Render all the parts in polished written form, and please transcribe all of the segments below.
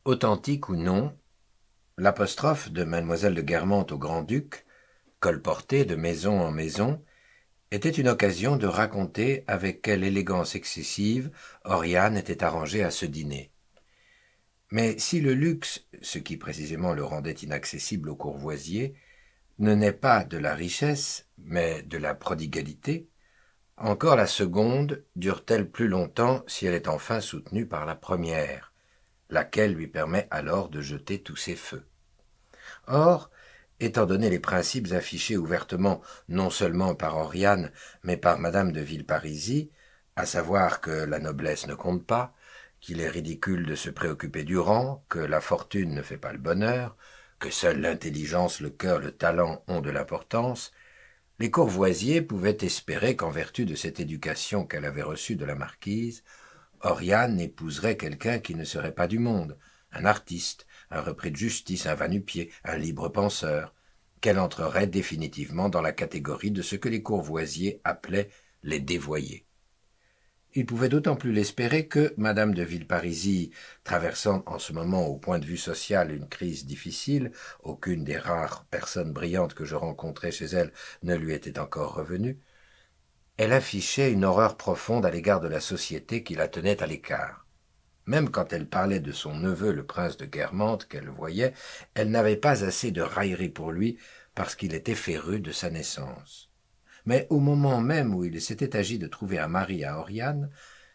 Authentique ou non, l'apostrophe de mademoiselle de Guermantes au grand-duc, colportée de maison en maison, était une occasion de raconter avec quelle élégance excessive Oriane était arrangée à ce dîner. Mais si le luxe, ce qui précisément le rendait inaccessible aux courvoisiers, ne naît pas de la richesse, mais de la prodigalité, encore la seconde dure-t-elle plus longtemps si elle est enfin soutenue par la première, laquelle lui permet alors de jeter tous ses feux. Or, étant donné les principes affichés ouvertement non seulement par Oriane, mais par madame de Villeparisis, à savoir que la noblesse ne compte pas, qu'il est ridicule de se préoccuper du rang, que la fortune ne fait pas le bonheur, que seule l'intelligence, le cœur, le talent ont de l'importance, les Courvoisiers pouvaient espérer qu'en vertu de cette éducation qu'elle avait reçue de la marquise, Oriane épouserait quelqu'un qui ne serait pas du monde, un artiste, un repris de justice, un va-nu-pied, un libre penseur, qu'elle entrerait définitivement dans la catégorie de ce que les Courvoisiers appelaient les dévoyés. Il pouvait d'autant plus l'espérer que madame de Villeparisis, traversant en ce moment au point de vue social une crise difficile, aucune des rares personnes brillantes que je rencontrais chez elle ne lui était encore revenue, elle affichait une horreur profonde à l'égard de la société qui la tenait à l'écart. Même quand elle parlait de son neveu le prince de Guermantes qu'elle voyait, elle n'avait pas assez de raillerie pour lui parce qu'il était féru de sa naissance. Mais au moment même où il s'était agi de trouver un mari à Oriane,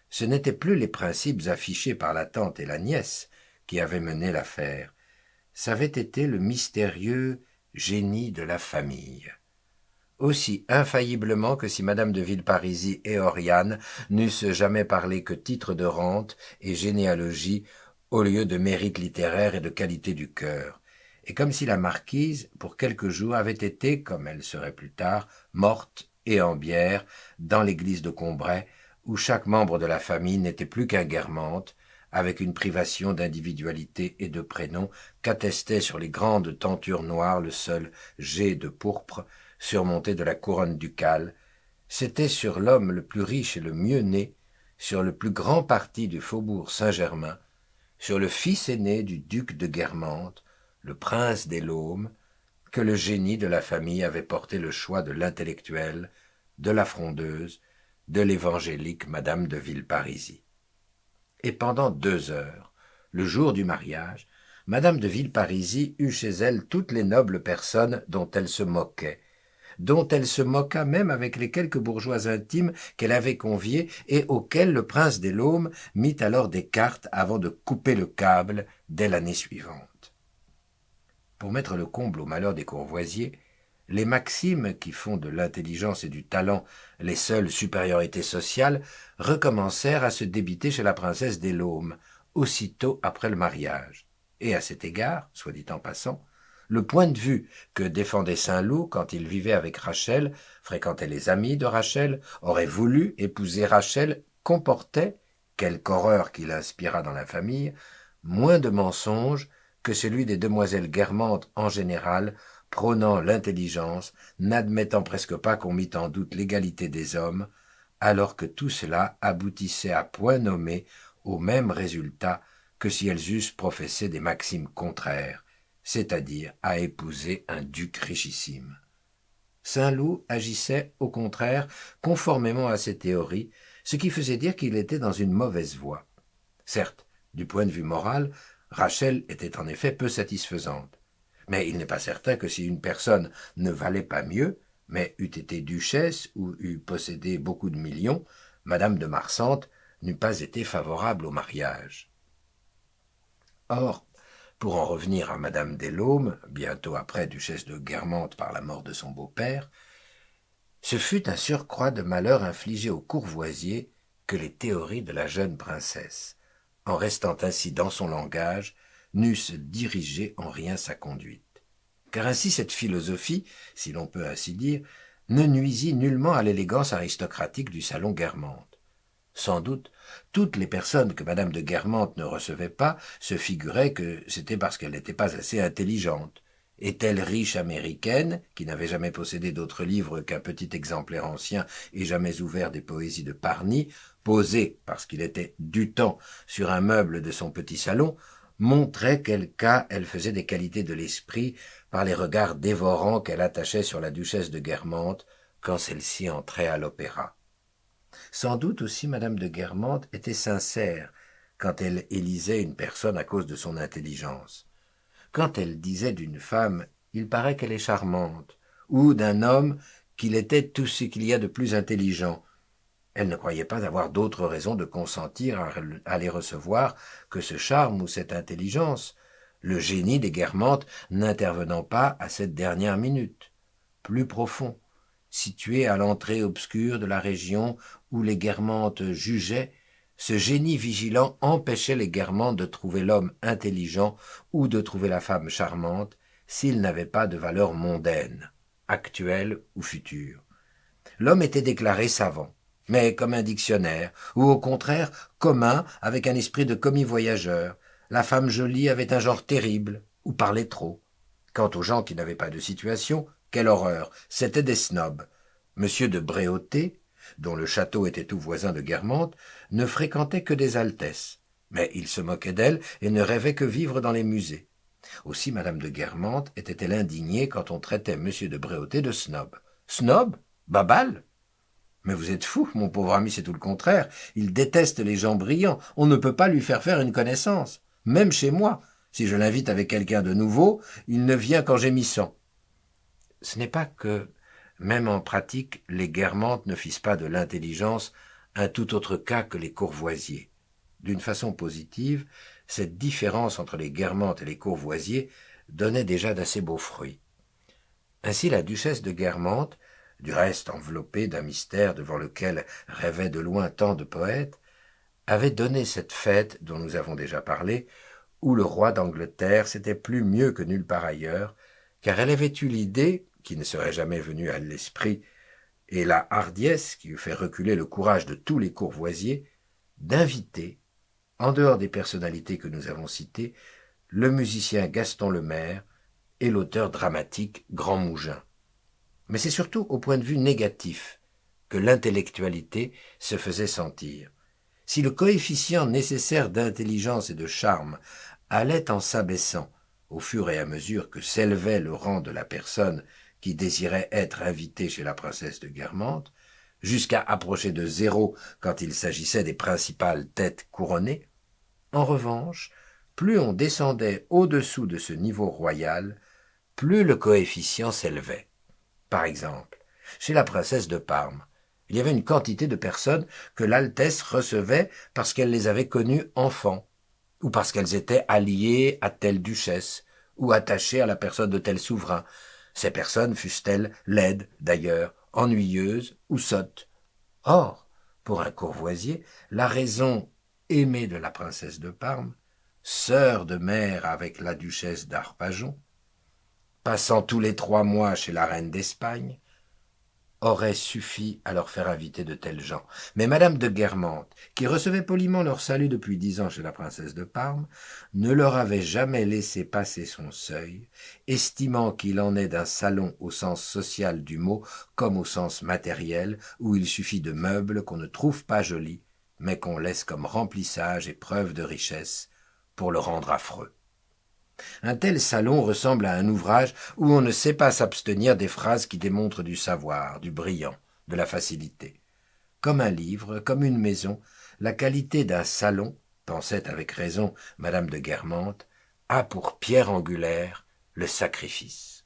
ce n'étaient plus les principes affichés par la tante et la nièce qui avaient mené l'affaire, c'avait été le mystérieux génie de la famille. Aussi infailliblement que si madame de Villeparisis et Oriane n'eussent jamais parlé que titre de rente et généalogie au lieu de mérite littéraire et de qualité du cœur, et comme si la marquise, pour quelques jours, avait été, comme elle serait plus tard, morte et en bière, dans l'église de Combray, où chaque membre de la famille n'était plus qu'un Guermantes, avec une privation d'individualité et de prénom qu'attestait sur les grandes tentures noires le seul jet de pourpre surmonté de la couronne ducale, c'était sur l'homme le plus riche et le mieux né, sur le plus grand parti du faubourg Saint-Germain, sur le fils aîné du duc de Guermantes, le prince des Laumes, que le génie de la famille avait porté le choix de l'intellectuelle, de la frondeuse, de l'évangélique madame de Villeparisis. Et pendant 2 heures, le jour du mariage, madame de Villeparisis eut chez elle toutes les nobles personnes dont elle se moquait, dont elle se moqua même avec les quelques bourgeois intimes qu'elle avait conviés et auxquels le prince des Laumes mit alors des cartes avant de couper le câble dès l'année suivante. Pour mettre le comble au malheur des Courvoisiers, les maximes qui font de l'intelligence et du talent les seules supériorités sociales recommencèrent à se débiter chez la princesse des Laumes, aussitôt après le mariage. Et à cet égard, soit dit en passant, le point de vue que défendait Saint-Loup quand il vivait avec Rachel, fréquentait les amis de Rachel, aurait voulu épouser Rachel, comportait, quelque horreur qu'il inspira dans la famille, moins de mensonges que celui des demoiselles Guermantes en général, prônant l'intelligence, n'admettant presque pas qu'on mît en doute l'égalité des hommes, alors que tout cela aboutissait à point nommé au même résultat que si elles eussent professé des maximes contraires, c'est-à-dire à épouser un duc richissime. Saint-Loup agissait, au contraire, conformément à ces théories, ce qui faisait dire qu'il était dans une mauvaise voie. Certes, du point de vue moral, Rachel était en effet peu satisfaisante. Mais il n'est pas certain que si une personne ne valait pas mieux, mais eût été duchesse ou eût possédé beaucoup de millions, madame de Marsante n'eût pas été favorable au mariage. Or, pour en revenir à madame des Laumes, bientôt après duchesse de Guermantes par la mort de son beau-père, ce fut un surcroît de malheur infligé aux Courvoisiers que les théories de la jeune princesse, en restant ainsi dans son langage, n'eussent dirigé en rien sa conduite. Car ainsi cette philosophie, si l'on peut ainsi dire, ne nuisit nullement à l'élégance aristocratique du salon Guermantes. Sans doute, toutes les personnes que madame de Guermantes ne recevait pas se figuraient que c'était parce qu'elle n'était pas assez intelligente. Et telle riche américaine, qui n'avait jamais possédé d'autre livre qu'un petit exemplaire ancien et jamais ouvert des poésies de Parny, posé, parce qu'il était du temps, sur un meuble de son petit salon, montrait quel cas elle faisait des qualités de l'esprit par les regards dévorants qu'elle attachait sur la duchesse de Guermantes quand celle-ci entrait à l'opéra. Sans doute aussi madame de Guermantes était sincère quand elle élisait une personne à cause de son intelligence. Quand elle disait d'une femme « il paraît qu'elle est charmante » ou d'un homme qu'il était tout ce qu'il y a de plus intelligent, elle ne croyait pas avoir d'autre raison de consentir à les recevoir que ce charme ou cette intelligence, le génie des Guermantes n'intervenant pas à cette dernière minute. Plus profond, situé à l'entrée obscure de la région où les Guermantes jugeaient, ce génie vigilant empêchait les Guermantes de trouver l'homme intelligent ou de trouver la femme charmante s'il n'avait pas de valeur mondaine, actuelle ou future. L'homme était déclaré savant, mais comme un dictionnaire, ou au contraire commun avec un esprit de commis-voyageur. La femme jolie avait un genre terrible, ou parlait trop. Quant aux gens qui n'avaient pas de situation, quelle horreur, c'étaient des snobs. Monsieur de Bréauté, dont le château était tout voisin de Guermantes, ne fréquentait que des altesses, mais il se moquait d'elles et ne rêvait que vivre dans les musées. Aussi madame de Guermantes était-elle indignée quand on traitait monsieur de Bréauté de snob. Snob? Babal? Mais vous êtes fou, mon pauvre ami, c'est tout le contraire. Il déteste les gens brillants. On ne peut pas lui faire une connaissance. Même chez moi, si je l'invite avec quelqu'un de nouveau, il ne vient qu'en gémissant. Ce n'est pas que, même en pratique, les Guermantes ne fissent pas de l'intelligence un tout autre cas que les Courvoisiers. D'une façon positive, cette différence entre les Guermantes et les Courvoisiers donnait déjà d'assez beaux fruits. Ainsi la duchesse de Guermantes, du reste enveloppée d'un mystère devant lequel rêvaient de loin tant de poètes, avait donné cette fête dont nous avons déjà parlé, où le roi d'Angleterre s'était plu mieux que nulle part ailleurs, car elle avait eu l'idée, qui ne serait jamais venue à l'esprit, et la hardiesse qui eût fait reculer le courage de tous les Courvoisiers, d'inviter, en dehors des personnalités que nous avons citées, le musicien Gaston Lemaire et l'auteur dramatique Grand Mougin. Mais c'est surtout au point de vue négatif que l'intellectualité se faisait sentir. Si le coefficient nécessaire d'intelligence et de charme allait en s'abaissant au fur et à mesure que s'élevait le rang de la personne qui désirait être invitée chez la princesse de Guermantes, jusqu'à approcher de zéro quand il s'agissait des principales têtes couronnées, en revanche, plus on descendait au-dessous de ce niveau royal, plus le coefficient s'élevait. Par exemple, chez la princesse de Parme, il y avait une quantité de personnes que l'Altesse recevait parce qu'elle les avait connues enfants, ou parce qu'elles étaient alliées à telle duchesse, ou attachées à la personne de tel souverain. Ces personnes fussent-elles laides, d'ailleurs, ennuyeuses ou sottes. Or, pour un Courvoisier, la raison aimée de la princesse de Parme, sœur de mère avec la duchesse d'Arpajon, passant tous les 3 mois chez la reine d'Espagne, aurait suffi à leur faire inviter de tels gens. Mais madame de Guermantes, qui recevait poliment leur salut depuis 10 ans chez la princesse de Parme, ne leur avait jamais laissé passer son seuil, estimant qu'il en est d'un salon au sens social du mot comme au sens matériel, où il suffit de meubles qu'on ne trouve pas jolis, mais qu'on laisse comme remplissage et preuve de richesse pour le rendre affreux. Un tel salon ressemble à un ouvrage où on ne sait pas s'abstenir des phrases qui démontrent du savoir, du brillant, de la facilité. Comme un livre, comme une maison, la qualité d'un salon, pensait avec raison madame de Guermantes, a pour pierre angulaire le sacrifice.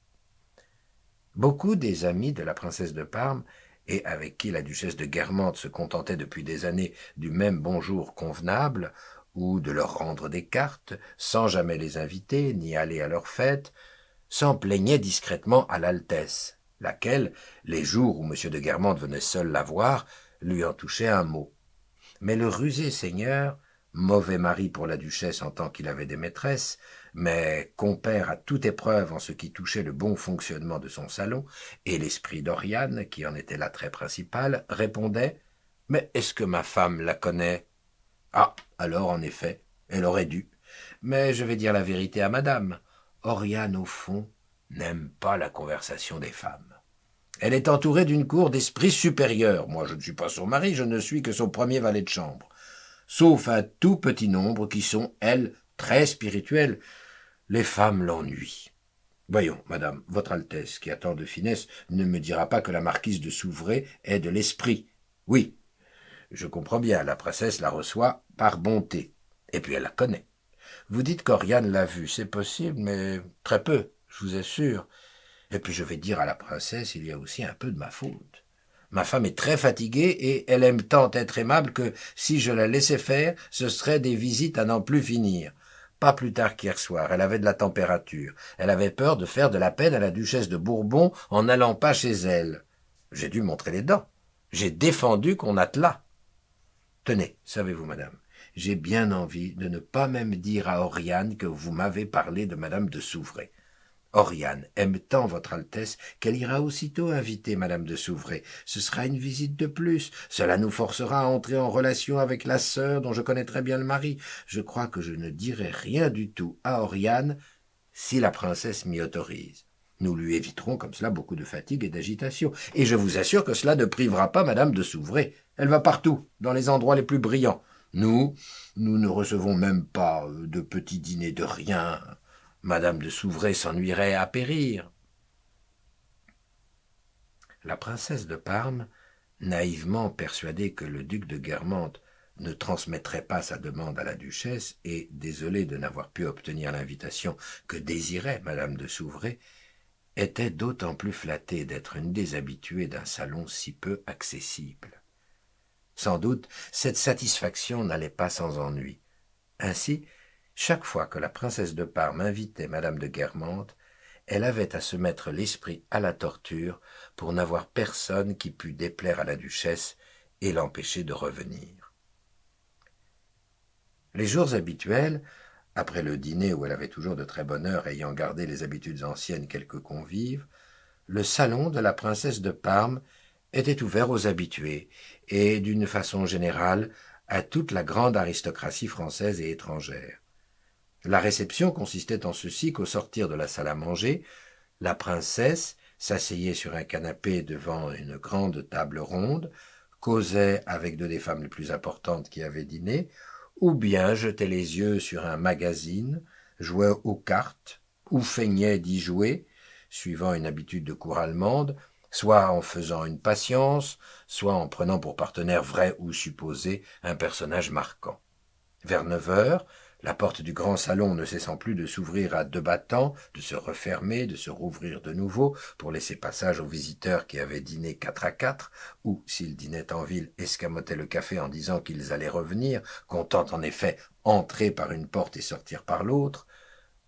Beaucoup des amis de la princesse de Parme, et avec qui la duchesse de Guermantes se contentait depuis des années du même bonjour convenable, ou de leur rendre des cartes, sans jamais les inviter, ni aller à leurs fêtes, s'en plaignaient discrètement à l'Altesse, laquelle, les jours où M. de Guermantes venait seul la voir, lui en touchait un mot. Mais le rusé seigneur, mauvais mari pour la duchesse en tant qu'il avait des maîtresses, mais compère à toute épreuve en ce qui touchait le bon fonctionnement de son salon, et l'esprit d'Oriane, qui en était l'attrait principal, répondait « Mais est-ce que ma femme la connaît ?» Ah, alors, en effet, elle aurait dû. Mais je vais dire la vérité à madame. Oriane, au fond, n'aime pas la conversation des femmes. Elle est entourée d'une cour d'esprits supérieurs. Moi, je ne suis pas son mari, je ne suis que son premier valet de chambre. Sauf un tout petit nombre qui sont, elles, très spirituel, les femmes l'ennuient. Voyons, madame, votre Altesse, qui a tant de finesse, ne me dira pas que la marquise de Souvray est de l'esprit. Oui, je comprends bien, la princesse la reçoit par bonté, et puis elle la connaît. Vous dites qu'Oriane l'a vue, c'est possible, mais très peu, je vous assure. Et puis je vais dire à la princesse, il y a aussi un peu de ma faute. Ma femme est très fatiguée et elle aime tant être aimable que, si je la laissais faire, ce seraient des visites à n'en plus finir. Pas plus tard qu'hier soir, elle avait de la température. Elle avait peur de faire de la peine à la duchesse de Bourbon en n'allant pas chez elle. J'ai dû montrer les dents. J'ai défendu qu'on attelât. Tenez, savez-vous, madame, j'ai bien envie de ne pas même dire à Oriane que vous m'avez parlé de madame de Souvray. Oriane aime tant votre Altesse qu'elle ira aussitôt inviter madame de Souvray. Ce sera une visite de plus. Cela nous forcera à entrer en relation avec la sœur dont je connais très bien le mari. Je crois que je ne dirai rien du tout à Oriane si la princesse m'y autorise. Nous lui éviterons comme cela beaucoup de fatigue et d'agitation. Et je vous assure que cela ne privera pas madame de Souvray. Elle va partout, dans les endroits les plus brillants. Nous ne recevons même pas de petits dîners de rien. Madame de Souvray s'ennuierait à périr. La princesse de Parme, naïvement persuadée que le duc de Guermantes ne transmettrait pas sa demande à la duchesse et désolée de n'avoir pu obtenir l'invitation que désirait madame de Souvray, était d'autant plus flattée d'être une des habituées d'un salon si peu accessible. Sans doute, cette satisfaction n'allait pas sans ennui. Ainsi, chaque fois que la princesse de Parme invitait madame de Guermantes, elle avait à se mettre l'esprit à la torture pour n'avoir personne qui pût déplaire à la duchesse et l'empêcher de revenir. Les jours habituels, après le dîner où elle avait toujours de très bonne heure ayant gardé les habitudes anciennes quelques convives, le salon de la princesse de Parme était ouvert aux habitués et, d'une façon générale, à toute la grande aristocratie française et étrangère. La réception consistait en ceci qu'au sortir de la salle à manger, la princesse s'asseyait sur un canapé devant une grande table ronde, causait avec deux des femmes les plus importantes qui avaient dîné, ou bien jetait les yeux sur un magazine, jouait aux cartes, ou feignait d'y jouer, suivant une habitude de cour allemande, soit en faisant une patience, soit en prenant pour partenaire vrai ou supposé un personnage marquant. Vers 9 heures, la porte du grand salon ne cessant plus de s'ouvrir à deux battants, de se refermer, de se rouvrir de nouveau, pour laisser passage aux visiteurs qui avaient dîné 4 à 4, ou, s'ils dînaient en ville, escamotaient le café en disant qu'ils allaient revenir, comptant en effet entrer par une porte et sortir par l'autre,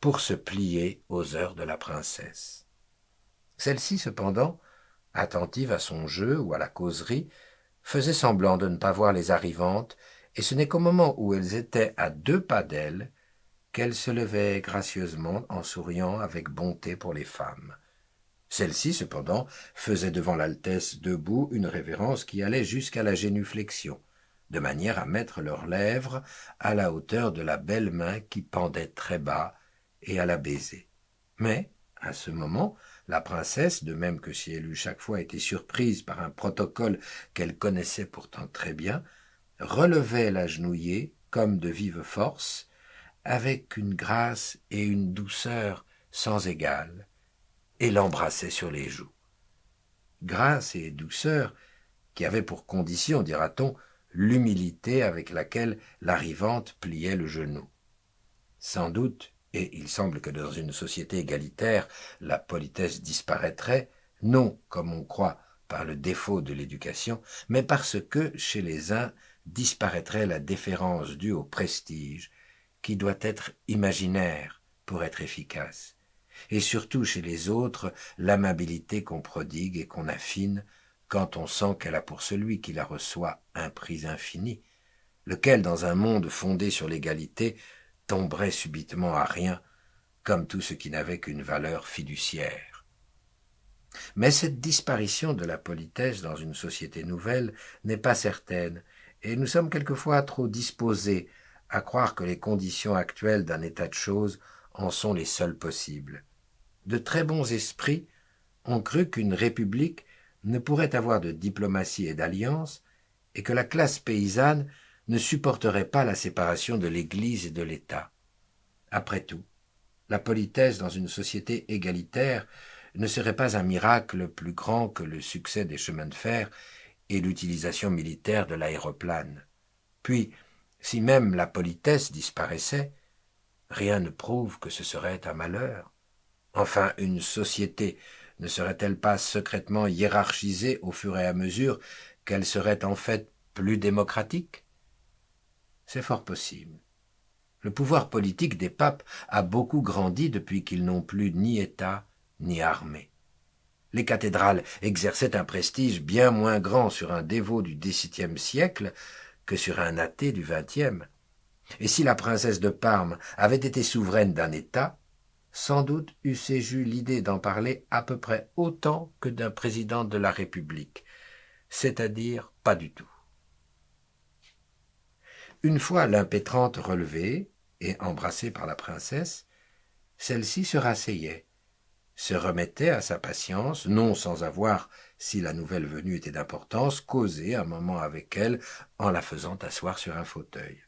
pour se plier aux heures de la princesse. Celle-ci, cependant, attentive à son jeu ou à la causerie, faisait semblant de ne pas voir les arrivantes, et ce n'est qu'au moment où elles étaient à 2 pas d'elle qu'elle se levait gracieusement en souriant avec bonté pour les femmes. Celle-ci, cependant, faisait devant l'Altesse debout une révérence qui allait jusqu'à la génuflexion, de manière à mettre leurs lèvres à la hauteur de la belle main qui pendait très bas et à la baiser. Mais, à ce moment, la princesse, de même que si elle eût chaque fois été surprise par un protocole qu'elle connaissait pourtant très bien, relevait la genouillée comme de vive force, avec une grâce et une douceur sans égale, et l'embrassait sur les joues. Grâce et douceur qui avaient pour condition, dira-t-on, l'humilité avec laquelle l'arrivante pliait le genou. Sans doute, et il semble que dans une société égalitaire, la politesse disparaîtrait, non, comme on croit, par le défaut de l'éducation, mais parce que, chez les uns, disparaîtrait la déférence due au prestige, qui doit être imaginaire pour être efficace, et surtout chez les autres, l'amabilité qu'on prodigue et qu'on affine quand on sent qu'elle a pour celui qui la reçoit un prix infini, lequel, dans un monde fondé sur l'égalité, tomberait subitement à rien, comme tout ce qui n'avait qu'une valeur fiduciaire. Mais cette disparition de la politesse dans une société nouvelle n'est pas certaine, et nous sommes quelquefois trop disposés à croire que les conditions actuelles d'un état de choses en sont les seules possibles. De très bons esprits ont cru qu'une république ne pourrait avoir de diplomatie et d'alliance, et que la classe paysanne ne supporterait pas la séparation de l'Église et de l'État. Après tout, la politesse dans une société égalitaire ne serait pas un miracle plus grand que le succès des chemins de fer et l'utilisation militaire de l'aéroplane. Puis, si même la politesse disparaissait, rien ne prouve que ce serait un malheur. Enfin, une société ne serait-elle pas secrètement hiérarchisée au fur et à mesure qu'elle serait en fait plus démocratique? C'est fort possible. Le pouvoir politique des papes a beaucoup grandi depuis qu'ils n'ont plus ni État ni armée. Les cathédrales exerçaient un prestige bien moins grand sur un dévot du XVIIe siècle que sur un athée du XXe. Et si la princesse de Parme avait été souveraine d'un État, sans doute eussé-je eu l'idée d'en parler à peu près autant que d'un président de la République, c'est-à-dire pas du tout. Une fois l'impétrante relevée et embrassée par la princesse, celle-ci se rasseyait, se remettait à sa patience, non sans avoir, si la nouvelle venue était d'importance, causé un moment avec elle en la faisant asseoir sur un fauteuil.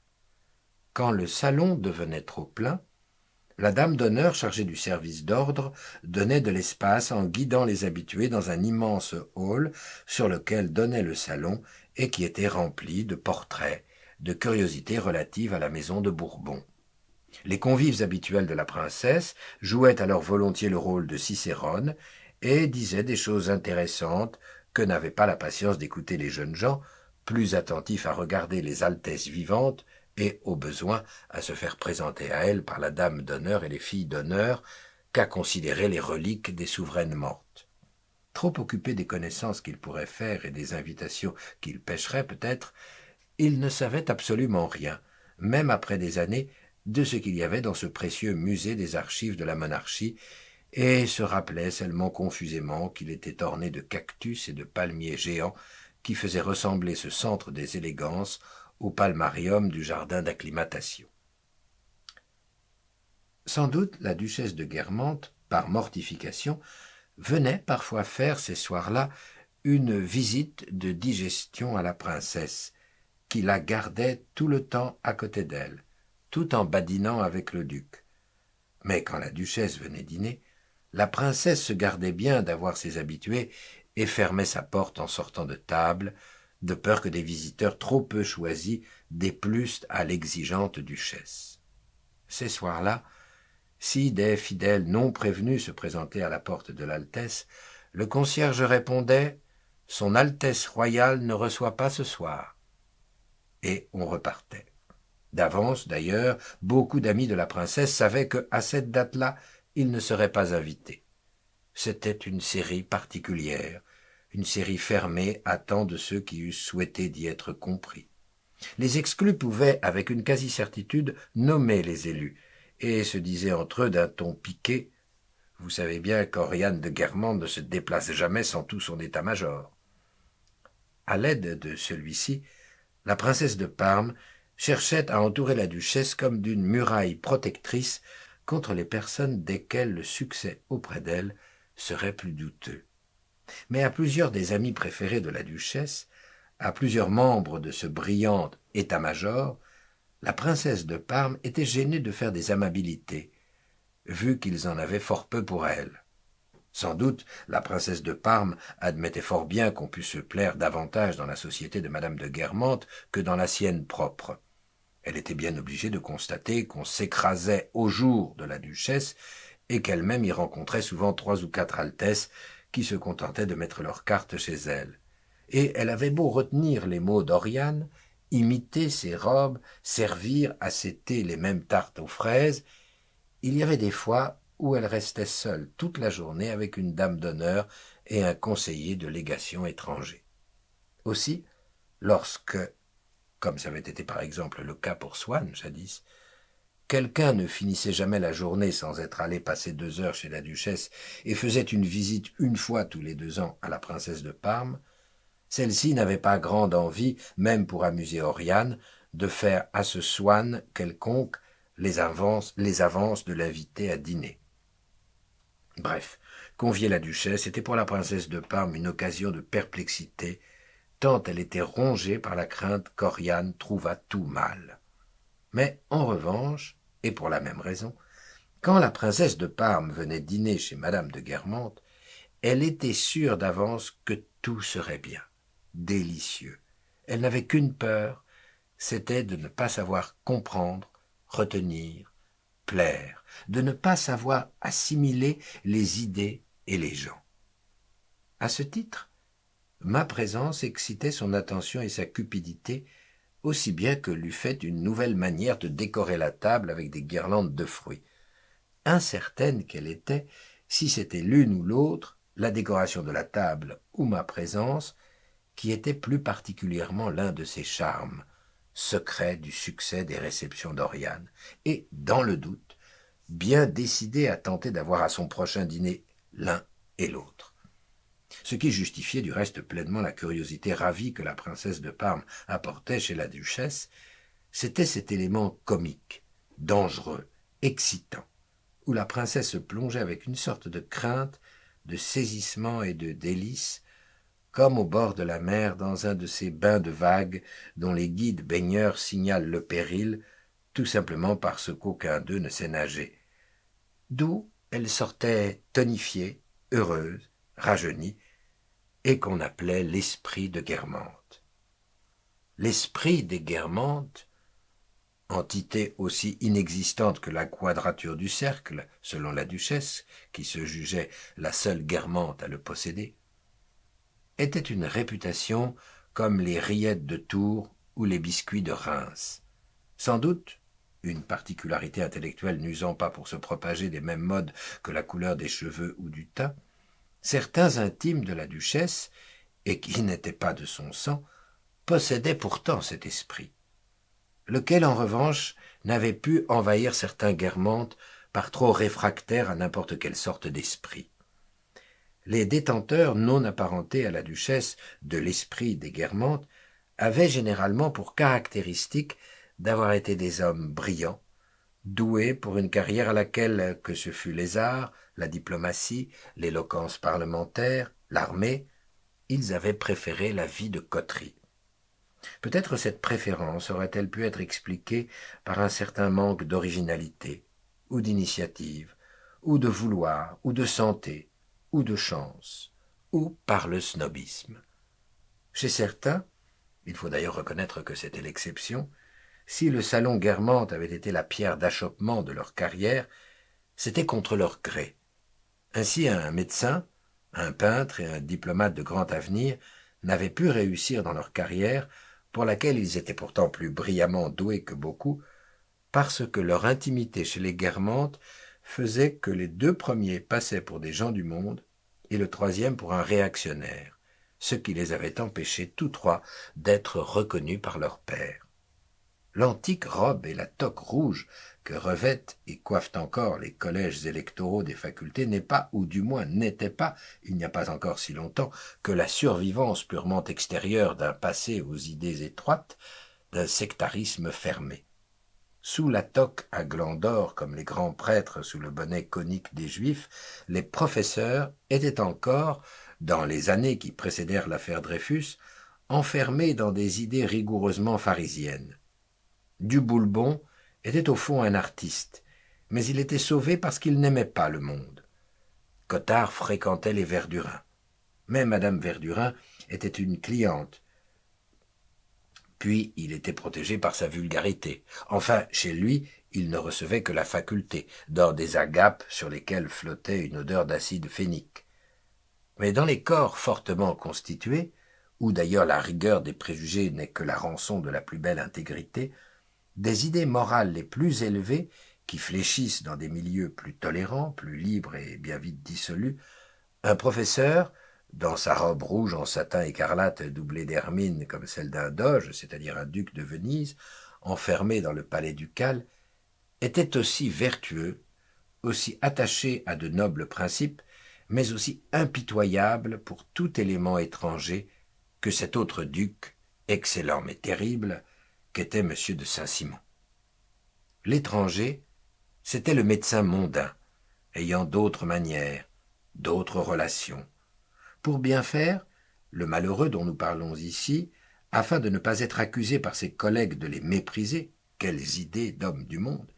Quand le salon devenait trop plein, la dame d'honneur chargée du service d'ordre donnait de l'espace en guidant les habitués dans un immense hall sur lequel donnait le salon et qui était rempli de portraits, de curiosités relatives à la maison de Bourbon. Les convives habituels de la princesse jouaient alors volontiers le rôle de Cicérone et disaient des choses intéressantes que n'avaient pas la patience d'écouter les jeunes gens, plus attentifs à regarder les altesses vivantes et, au besoin, à se faire présenter à elles par la dame d'honneur et les filles d'honneur qu'à considérer les reliques des souveraines mortes. Trop occupés des connaissances qu'ils pourraient faire et des invitations qu'ils pêcheraient peut-être, ils ne savaient absolument rien, même après des années, de ce qu'il y avait dans ce précieux musée des archives de la monarchie, et se rappelaient seulement confusément qu'il était orné de cactus et de palmiers géants qui faisaient ressembler ce centre des élégances au palmarium du jardin d'acclimatation. Sans doute la duchesse de Guermantes, par mortification, venait parfois faire ces soirs-là une visite de digestion à la princesse, qui la gardait tout le temps à côté d'elle, tout en badinant avec le duc. Mais quand la duchesse venait dîner, la princesse se gardait bien d'avoir ses habitués et fermait sa porte en sortant de table, de peur que des visiteurs trop peu choisis déplussent à l'exigeante duchesse. Ces soirs-là, si des fidèles non prévenus se présentaient à la porte de l'Altesse, le concierge répondait « Son Altesse royale ne reçoit pas ce soir » et on repartait. D'avance, d'ailleurs, beaucoup d'amis de la princesse savaient qu'à cette date-là, ils ne seraient pas invités. C'était une série particulière, une série fermée à tant de ceux qui eussent souhaité d'y être compris. Les exclus pouvaient, avec une quasi-certitude, nommer les élus, et se disaient entre eux d'un ton piqué « Vous savez bien qu'Oriane de Guermantes ne se déplace jamais sans tout son état-major. » À l'aide de celui-ci, la princesse de Parme cherchait à entourer la duchesse comme d'une muraille protectrice contre les personnes desquelles le succès auprès d'elle serait plus douteux. Mais à plusieurs des amis préférés de la duchesse, à plusieurs membres de ce brillant état-major, la princesse de Parme était gênée de faire des amabilités, vu qu'ils en avaient fort peu pour elle. Sans doute, la princesse de Parme admettait fort bien qu'on pût se plaire davantage dans la société de madame de Guermantes que dans la sienne propre. Elle était bien obligée de constater qu'on s'écrasait au jour de la duchesse et qu'elle-même y rencontrait souvent 3 ou 4 altesses qui se contentaient de mettre leurs cartes chez elle. Et elle avait beau retenir les mots d'Oriane, imiter ses robes, servir à ses thés les mêmes tartes aux fraises, il y avait des fois où elle restait seule toute la journée avec une dame d'honneur et un conseiller de légation étranger. Aussi, lorsque, comme ça avait été par exemple le cas pour Swann jadis, quelqu'un ne finissait jamais la journée sans être allé passer 2 heures chez la duchesse et faisait une visite une fois tous les 2 ans à la princesse de Parme, celle-ci n'avait pas grande envie, même pour amuser Oriane, de faire à ce Swann quelconque les avances de l'inviter à dîner. Bref, convier la duchesse était pour la princesse de Parme une occasion de perplexité, tant elle était rongée par la crainte qu'Oriane trouvât tout mal. Mais, en revanche, et pour la même raison, quand la princesse de Parme venait dîner chez madame de Guermantes, elle était sûre d'avance que tout serait bien, délicieux. Elle n'avait qu'une peur, c'était de ne pas savoir comprendre, retenir, plaire, de ne pas savoir assimiler les idées et les gens. À ce titre, ma présence excitait son attention et sa cupidité, aussi bien que l'eût fait une nouvelle manière de décorer la table avec des guirlandes de fruits. Incertaine qu'elle était, si c'était l'une ou l'autre, la décoration de la table ou ma présence, qui était plus particulièrement l'un de ses charmes, secret du succès des réceptions d'Oriane, et, dans le doute, bien décidée à tenter d'avoir à son prochain dîner l'un et l'autre. Ce qui justifiait du reste pleinement la curiosité ravie que la princesse de Parme apportait chez la duchesse, c'était cet élément comique, dangereux, excitant, où la princesse se plongeait avec une sorte de crainte, de saisissement et de délice, comme au bord de la mer dans un de ces bains de vagues dont les guides baigneurs signalent le péril, tout simplement parce qu'aucun d'eux ne sait nager. D'où elle sortait tonifiée, heureuse, rajeunie, et qu'on appelait l'esprit de Guermantes. L'esprit des Guermantes, entité aussi inexistante que la quadrature du cercle, selon la duchesse, qui se jugeait la seule Guermantes à le posséder, était une réputation comme les rillettes de Tours ou les biscuits de Reims. Sans doute, une particularité intellectuelle n'usant pas pour se propager des mêmes modes que la couleur des cheveux ou du teint, certains intimes de la duchesse, et qui n'étaient pas de son sang, possédaient pourtant cet esprit, lequel en revanche n'avait pu envahir certains Guermantes par trop réfractaires à n'importe quelle sorte d'esprit. Les détenteurs non apparentés à la duchesse de l'esprit des Guermantes avaient généralement pour caractéristique d'avoir été des hommes brillants, doués pour une carrière à laquelle, que ce fût les arts, la diplomatie, l'éloquence parlementaire, l'armée, ils avaient préféré la vie de coterie. Peut-être cette préférence aurait-elle pu être expliquée par un certain manque d'originalité, ou d'initiative, ou de vouloir, ou de santé, ou de chance, ou par le snobisme. Chez certains, il faut d'ailleurs reconnaître que c'était l'exception, si le salon Guermantes avait été la pierre d'achoppement de leur carrière, c'était contre leur gré. Ainsi un médecin, un peintre et un diplomate de grand avenir n'avaient pu réussir dans leur carrière, pour laquelle ils étaient pourtant plus brillamment doués que beaucoup, parce que leur intimité chez les Guermantes faisait que les deux premiers passaient pour des gens du monde et le troisième pour un réactionnaire, ce qui les avait empêchés tous trois d'être reconnus par leur père. L'antique robe et la toque rouge que revêtent et coiffent encore les collèges électoraux des facultés n'est pas, ou du moins n'était pas, il n'y a pas encore si longtemps, que la survivance purement extérieure d'un passé aux idées étroites, d'un sectarisme fermé. Sous la toque à glands d'or, comme les grands prêtres sous le bonnet conique des Juifs, les professeurs étaient encore, dans les années qui précédèrent l'affaire Dreyfus, enfermés dans des idées rigoureusement pharisiennes. Du Boulbon était au fond un artiste, mais il était sauvé parce qu'il n'aimait pas le monde. Cottard fréquentait les Verdurins, mais madame Verdurin était une cliente, puis il était protégé par sa vulgarité. Enfin, chez lui, il ne recevait que la faculté, dans des agapes sur lesquelles flottait une odeur d'acide phénique. Mais dans les corps fortement constitués, où d'ailleurs la rigueur des préjugés n'est que la rançon de la plus belle intégrité, des idées morales les plus élevées, qui fléchissent dans des milieux plus tolérants, plus libres et bien vite dissolus, un professeur, dans sa robe rouge en satin écarlate doublée d'hermine comme celle d'un doge, c'est-à-dire un duc de Venise, enfermé dans le palais ducal, était aussi vertueux, aussi attaché à de nobles principes, mais aussi impitoyable pour tout élément étranger que cet autre duc, excellent mais terrible, qu'était M. de Saint-Simon. L'étranger, c'était le médecin mondain, ayant d'autres manières, d'autres relations. Pour bien faire, le malheureux dont nous parlons ici, afin de ne pas être accusé par ses collègues de les mépriser, quelles idées d'hommes du monde,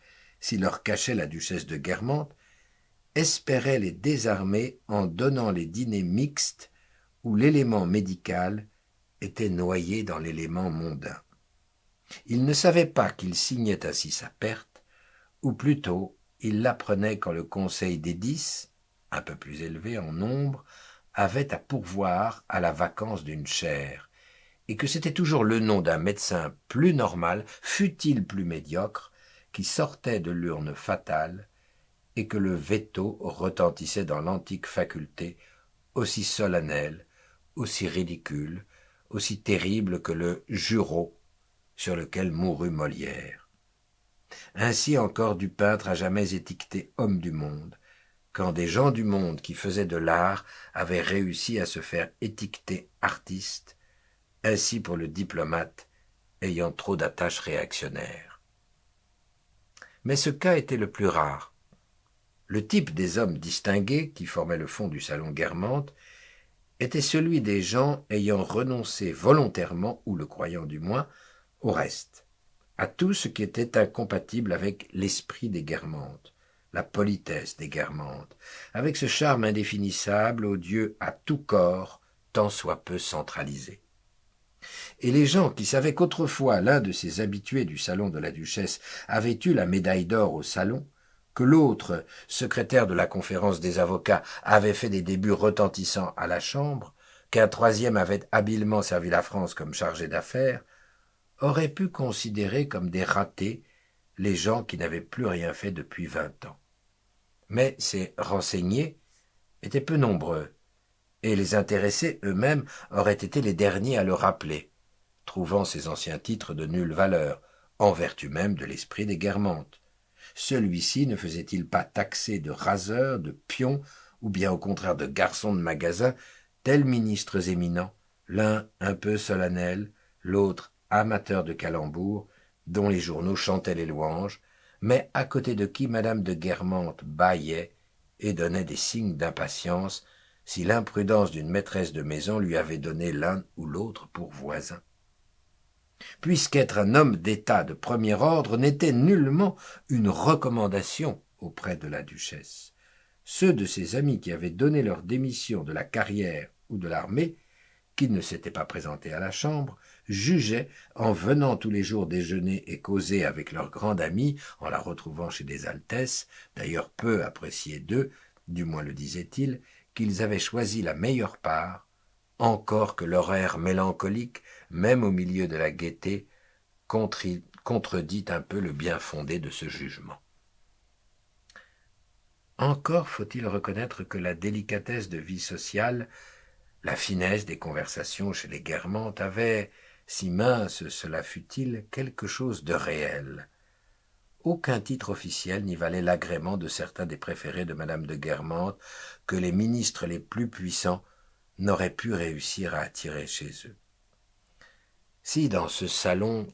si leur cachait la duchesse de Guermantes, espéraient les désarmer en donnant les dîners mixtes où l'élément médical était noyé dans l'élément mondain. Ils ne savaient pas qu'ils signaient ainsi sa perte, ou plutôt ils l'apprenaient quand le conseil des 10, un peu plus élevé en nombre, avait à pourvoir à la vacance d'une chaire, et que c'était toujours le nom d'un médecin plus normal, fût-il plus médiocre, qui sortait de l'urne fatale, et que le veto retentissait dans l'antique faculté, aussi solennel, aussi ridicule, aussi terrible que le jureau sur lequel mourut Molière. Ainsi encore du peintre à jamais étiqueté homme du monde, quand des gens du monde qui faisaient de l'art avaient réussi à se faire étiqueter artiste, ainsi pour le diplomate ayant trop d'attaches réactionnaires. Mais ce cas était le plus rare. Le type des hommes distingués qui formaient le fond du salon Guermantes était celui des gens ayant renoncé volontairement, ou le croyant du moins, au reste, à tout ce qui était incompatible avec l'esprit des Guermantes, la politesse des Guermantes, avec ce charme indéfinissable, odieux à tout corps, tant soit peu centralisé. Et les gens qui savaient qu'autrefois l'un de ces habitués du salon de la duchesse avait eu la médaille d'or au salon, que l'autre, secrétaire de la conférence des avocats, avait fait des débuts retentissants à la Chambre, qu'un troisième avait habilement servi la France comme chargé d'affaires, auraient pu considérer comme des ratés les gens qui n'avaient plus rien fait depuis 20 ans. Mais ces renseignés étaient peu nombreux, et les intéressés eux-mêmes auraient été les derniers à le rappeler, trouvant ces anciens titres de nulle valeur, en vertu même de l'esprit des Guermantes. Celui-ci ne faisait-il pas taxer de raseurs, de pions, ou bien au contraire de garçons de magasin, tels ministres éminents, l'un un peu solennel, l'autre amateur de calembours, dont les journaux chantaient les louanges, mais à côté de qui madame de Guermantes bâillait et donnait des signes d'impatience si l'imprudence d'une maîtresse de maison lui avait donné l'un ou l'autre pour voisin. Puisqu'être un homme d'État de premier ordre n'était nullement une recommandation auprès de la duchesse. Ceux de ses amis qui avaient donné leur démission de la carrière ou de l'armée, qui ne s'étaient pas présentés à la Chambre, jugeaient, en venant tous les jours déjeuner et causer avec leur grande amie, en la retrouvant chez des altesses, d'ailleurs peu appréciées d'eux, du moins le disaient-ils, qu'ils avaient choisi la meilleure part, encore que l'horaire mélancolique, même au milieu de la gaieté, contredit un peu le bien fondé de ce jugement. Encore faut-il reconnaître que la délicatesse de vie sociale, la finesse des conversations chez les Guermantes avait, si mince cela fût-il, quelque chose de réel. Aucun titre officiel n'y valait l'agrément de certains des préférés de madame de Guermantes que les ministres les plus puissants n'auraient pu réussir à attirer chez eux. Si dans ce salon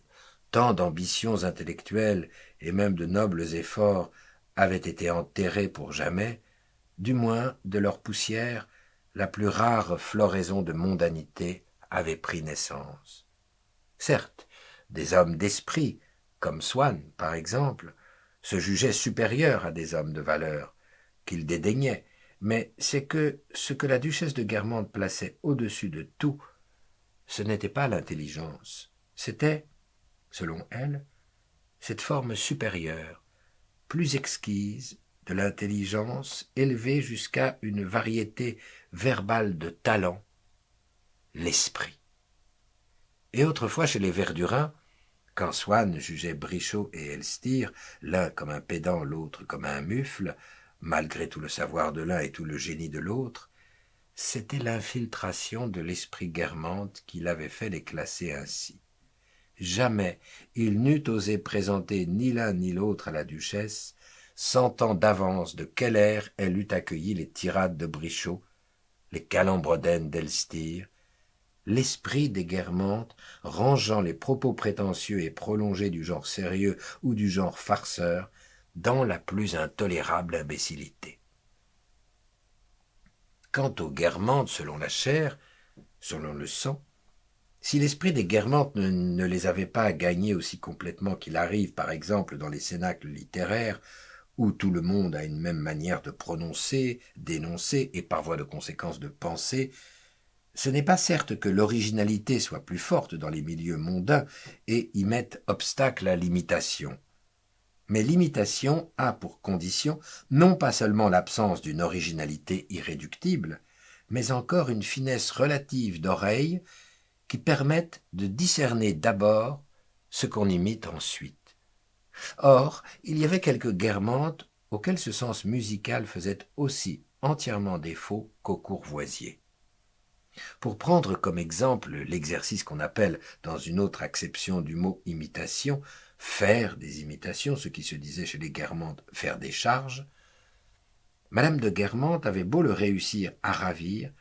tant d'ambitions intellectuelles et même de nobles efforts avaient été enterrés pour jamais, du moins de leur poussière la plus rare floraison de mondanité avait pris naissance. Certes, des hommes d'esprit, comme Swann par exemple, se jugeaient supérieurs à des hommes de valeur, qu'ils dédaignaient, mais c'est que ce que la duchesse de Guermantes plaçait au-dessus de tout, ce n'était pas l'intelligence, c'était, selon elle, cette forme supérieure, plus exquise, de l'intelligence élevée jusqu'à une variété verbale de talent, l'esprit. Et autrefois chez les Verdurins, quand Swann jugeait Brichot et Elstir, l'un comme un pédant, l'autre comme un mufle, malgré tout le savoir de l'un et tout le génie de l'autre, c'était l'infiltration de l'esprit Guermantes qui l'avait fait les classer ainsi. Jamais il n'eût osé présenter ni l'un ni l'autre à la duchesse, sentant d'avance de quel air elle eût accueilli les tirades de Brichot, les calembredaines d'Elstir, l'esprit des Guermantes rangeant les propos prétentieux et prolongés du genre sérieux ou du genre farceur dans la plus intolérable imbécilité. Quant aux Guermantes selon la chair, selon le sang, Si l'esprit des Guermantes ne les avait pas gagnés aussi complètement qu'il arrive, par exemple, dans les cénacles littéraires, où tout le monde a une même manière de prononcer, d'énoncer et par voie de conséquence de penser, ce n'est pas certes que l'originalité soit plus forte dans les milieux mondains et y mette obstacle à l'imitation. Mais l'imitation a pour condition non pas seulement l'absence d'une originalité irréductible, mais encore une finesse relative d'oreille qui permette de discerner d'abord ce qu'on imite ensuite. Or, il y avait quelques guermantes auxquelles ce sens musical faisait aussi entièrement défaut qu'aux courvoisiers. Pour prendre comme exemple l'exercice qu'on appelle, dans une autre acception du mot imitation, faire des imitations, ce qui se disait chez les Guermantes faire des charges, Madame de Guermantes avait beau le réussir à ravir,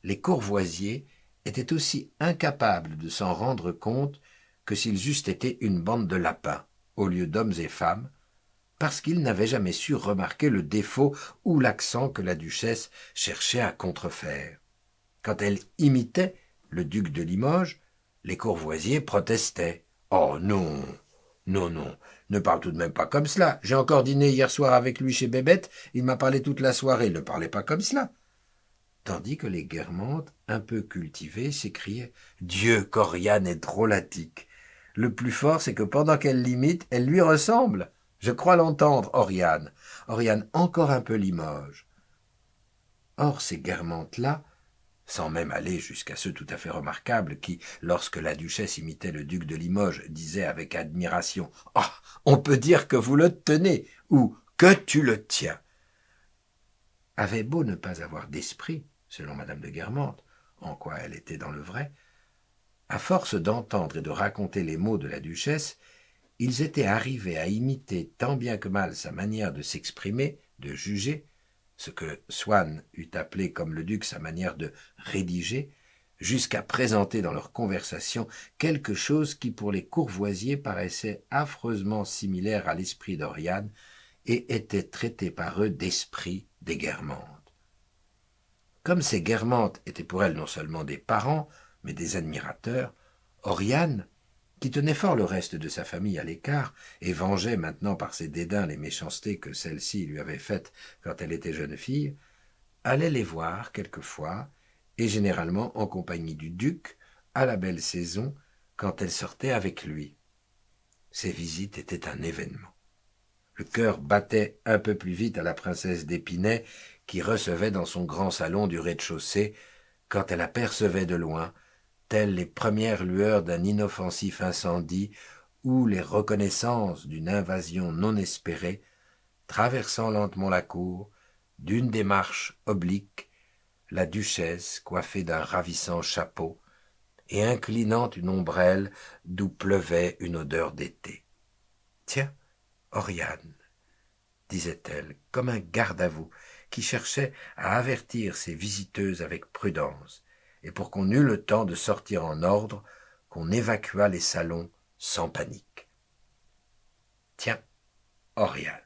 les courvoisiers étaient aussi incapables de s'en rendre compte que s'ils eussent été une bande de lapins, au lieu d'hommes et femmes, parce qu'ils n'avaient jamais su remarquer le défaut ou l'accent que la duchesse cherchait à contrefaire. Quand elle imitait le duc de Limoges, les courvoisiers protestaient. « Oh non, non, non, ne parle tout de même pas comme cela. J'ai encore dîné hier soir avec lui chez Bébête, il m'a parlé toute la soirée, ne parlez pas comme cela. » Tandis que les Guermantes, un peu cultivées, s'écriaient « Dieu, qu'Oriane est drôlatique. Le plus fort, c'est que pendant qu'elle l'imite, elle lui ressemble. Je crois l'entendre, Oriane. Oriane encore un peu Limoges. » Or, ces Guermantes-là, sans même aller jusqu'à ceux tout à fait remarquables qui, lorsque la duchesse imitait le duc de Limoges, disaient avec admiration « Ah, on peut dire que vous le tenez » ou « que tu le tiens », avaient beau ne pas avoir d'esprit, selon madame de Guermantes, en quoi elle était dans le vrai, à force d'entendre et de raconter les mots de la duchesse, ils étaient arrivés à imiter tant bien que mal sa manière de s'exprimer, de juger, ce que Swann eût appelé comme le duc sa manière de rédiger, jusqu'à présenter dans leur conversation quelque chose qui pour les courvoisiers paraissait affreusement similaire à l'esprit d'Oriane et était traité par eux d'esprit des Guermantes. Comme ces Guermantes étaient pour elles non seulement des parents, mais des admirateurs, Oriane, qui tenait fort le reste de sa famille à l'écart et vengeait maintenant par ses dédains les méchancetés que celle-ci lui avait faites quand elle était jeune fille, allait les voir quelquefois, et généralement en compagnie du duc, à la belle saison, quand elle sortait avec lui. Ces visites étaient un événement. Le cœur battait un peu plus vite à la princesse d'Épinay, qui recevait dans son grand salon du rez-de-chaussée, quand elle apercevait de loin, telles les premières lueurs d'un inoffensif incendie ou les reconnaissances d'une invasion non espérée, traversant lentement la cour, d'une démarche oblique, la duchesse coiffée d'un ravissant chapeau et inclinant une ombrelle d'où pleuvait une odeur d'été. « Tiens, Oriane, disait-elle, comme un garde-à-vous qui cherchait à avertir ses visiteuses avec prudence, et pour qu'on eût le temps de sortir en ordre, qu'on évacuât les salons sans panique. Tiens, Oriane.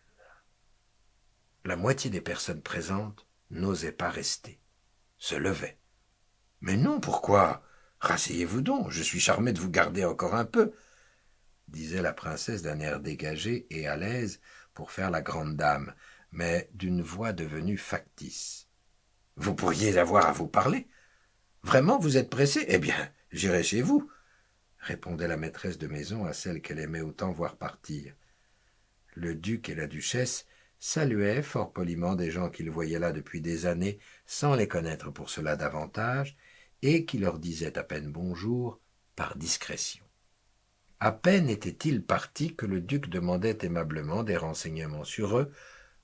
La moitié des personnes présentes n'osaient pas rester, se levaient. Mais non, pourquoi? Rasseyez-vous donc, je suis charmé de vous garder encore un peu, disait la princesse d'un air dégagé et à l'aise pour faire la grande dame, mais d'une voix devenue factice. Vous pourriez avoir à vous parler. Vraiment, vous êtes pressée? Eh bien, j'irai chez vous, répondait la maîtresse de maison à celle qu'elle aimait autant voir partir. Le duc et la duchesse saluaient fort poliment des gens qu'ils voyaient là depuis des années sans les connaître pour cela davantage, et qui leur disaient à peine bonjour par discrétion. À peine étaient-ils partis que le duc demandait aimablement des renseignements sur eux,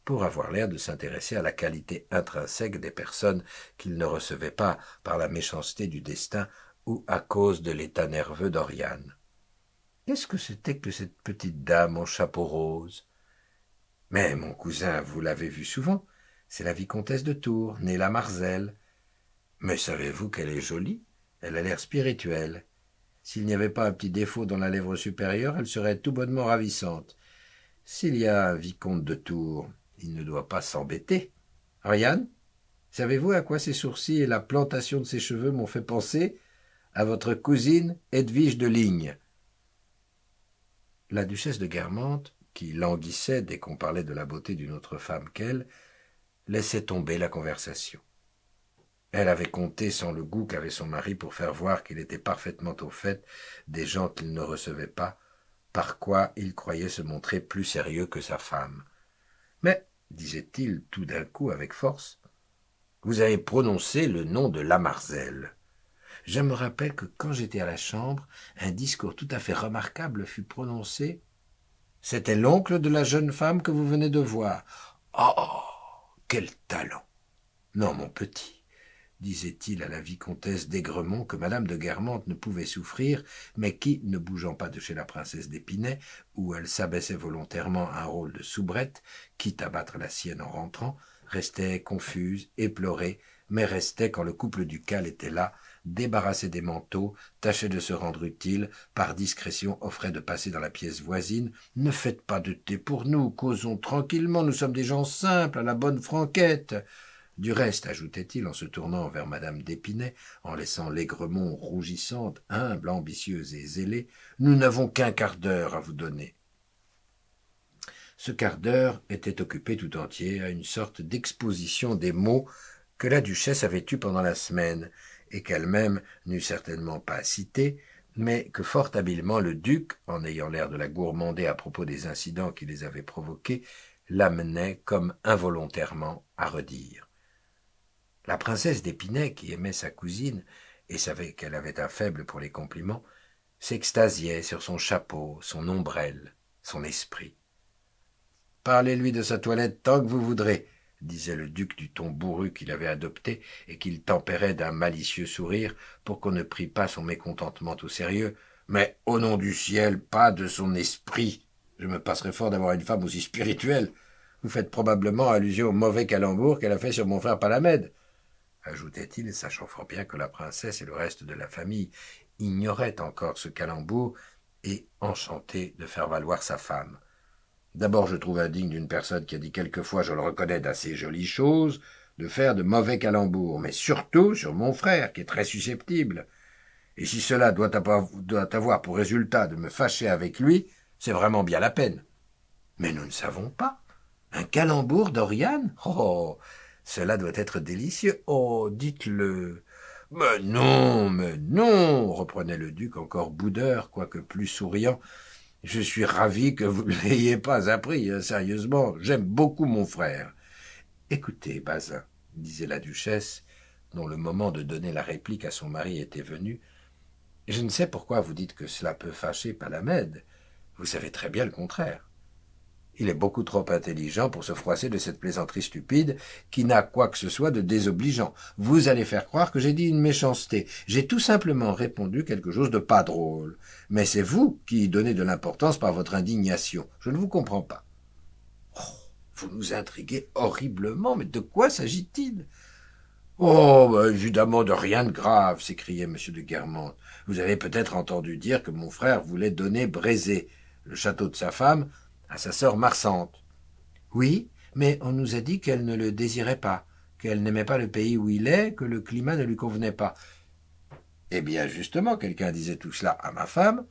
pour avoir l'air de s'intéresser à la qualité intrinsèque des personnes qu'il ne recevait pas par la méchanceté du destin ou à cause de l'état nerveux d'Oriane. Qu'est-ce que c'était que cette petite dame au chapeau rose? Mais, mon cousin, vous l'avez vue souvent, c'est la vicomtesse de Tours, née la Marzel. Mais savez-vous qu'elle est jolie? Elle a l'air spirituelle. S'il n'y avait pas un petit défaut dans la lèvre supérieure, elle serait tout bonnement ravissante. S'il y a un vicomte de Tours, il ne doit pas s'embêter. Oriane, savez-vous à quoi ses sourcils et la plantation de ses cheveux m'ont fait penser? à votre cousine Edwige de Ligne. » La duchesse de Guermantes, qui languissait dès qu'on parlait de la beauté d'une autre femme qu'elle, laissait tomber la conversation. Elle avait compté sans le goût qu'avait son mari pour faire voir qu'il était parfaitement au fait des gens qu'il ne recevait pas, par quoi il croyait se montrer plus sérieux que sa femme. « Mais, disait-il tout d'un coup avec force, vous avez prononcé le nom de Lamarzel. Je me rappelle que quand j'étais à la Chambre, un discours tout à fait remarquable fut prononcé. C'était l'oncle de la jeune femme que vous venez de voir. Oh, quel talent! Non, mon petit, disait-il à la vicomtesse d'Aigremont, que madame de Guermantes ne pouvait souffrir, mais qui, ne bougeant pas de chez la princesse d'Épinay, où elle s'abaissait volontairement un rôle de soubrette, quitte à battre la sienne en rentrant, restait confuse, éplorée, mais restait, quand le couple ducal était là, débarrassé des manteaux, tâchait de se rendre utile, par discrétion offrait de passer dans la pièce voisine. « Ne faites pas de thé pour nous, causons tranquillement, nous sommes des gens simples, à la bonne franquette. » Du reste, ajoutait-il en se tournant vers madame d'Épinay, en laissant l'Aigremont rougissante, humble, ambitieuse et zélée, nous n'avons qu'un quart d'heure à vous donner. Ce quart d'heure était occupé tout entier à une sorte d'exposition des mots que la duchesse avait eus pendant la semaine, et qu'elle-même n'eût certainement pas cités, mais que fort habilement le duc, en ayant l'air de la gourmander à propos des incidents qui les avaient provoqués, l'amenait comme involontairement à redire. La princesse d'Épinay, qui aimait sa cousine et savait qu'elle avait un faible pour les compliments, s'extasiait sur son chapeau, son ombrelle, son esprit. « Parlez-lui de sa toilette tant que vous voudrez, » disait le duc du ton bourru qu'il avait adopté et qu'il tempérait d'un malicieux sourire pour qu'on ne prît pas son mécontentement au sérieux. « Mais, au nom du ciel, pas de son esprit. Je me passerais fort d'avoir une femme aussi spirituelle. Vous faites probablement allusion au mauvais calembour qu'elle a fait sur mon frère Palamède, » ajoutait-il, sachant fort bien que la princesse et le reste de la famille ignoraient encore ce calembour et enchanté de faire valoir sa femme. « D'abord, je trouve indigne d'une personne qui a dit quelquefois, je le reconnais, d'assez jolies choses, de faire de mauvais calembours, mais surtout sur mon frère, qui est très susceptible. Et si cela doit avoir pour résultat de me fâcher avec lui, c'est vraiment bien la peine. Mais nous ne savons pas. Un calembour d'Oriane? Oh, cela doit être délicieux. Oh, dites-le. »« Mais non, reprenait le duc, encore boudeur, quoique plus souriant. « Je suis ravi que vous ne l'ayez pas appris, sérieusement. J'aime beaucoup mon frère. »« Écoutez, Bazin, » disait la duchesse, dont le moment de donner la réplique à son mari était venu, « je ne sais pourquoi vous dites que cela peut fâcher Palamède. Vous savez très bien le contraire. Il est beaucoup trop intelligent pour se froisser de cette plaisanterie stupide qui n'a quoi que ce soit de désobligeant. Vous allez faire croire que j'ai dit une méchanceté. J'ai tout simplement répondu quelque chose de pas drôle. Mais c'est vous qui y donnez de l'importance par votre indignation. Je ne vous comprends pas. »« Oh, vous nous intriguez horriblement, mais de quoi s'agit-il ?»« Oh, évidemment de rien de grave, » s'écriait M. de Guermantes. « Vous avez peut-être entendu dire que mon frère voulait donner Brézé, le château de sa femme, à sa sœur Marcante. »« Oui, mais on nous a dit qu'elle ne le désirait pas, qu'elle n'aimait pas le pays où il est, que le climat ne lui convenait pas. »« Eh bien, justement, quelqu'un disait tout cela à ma femme,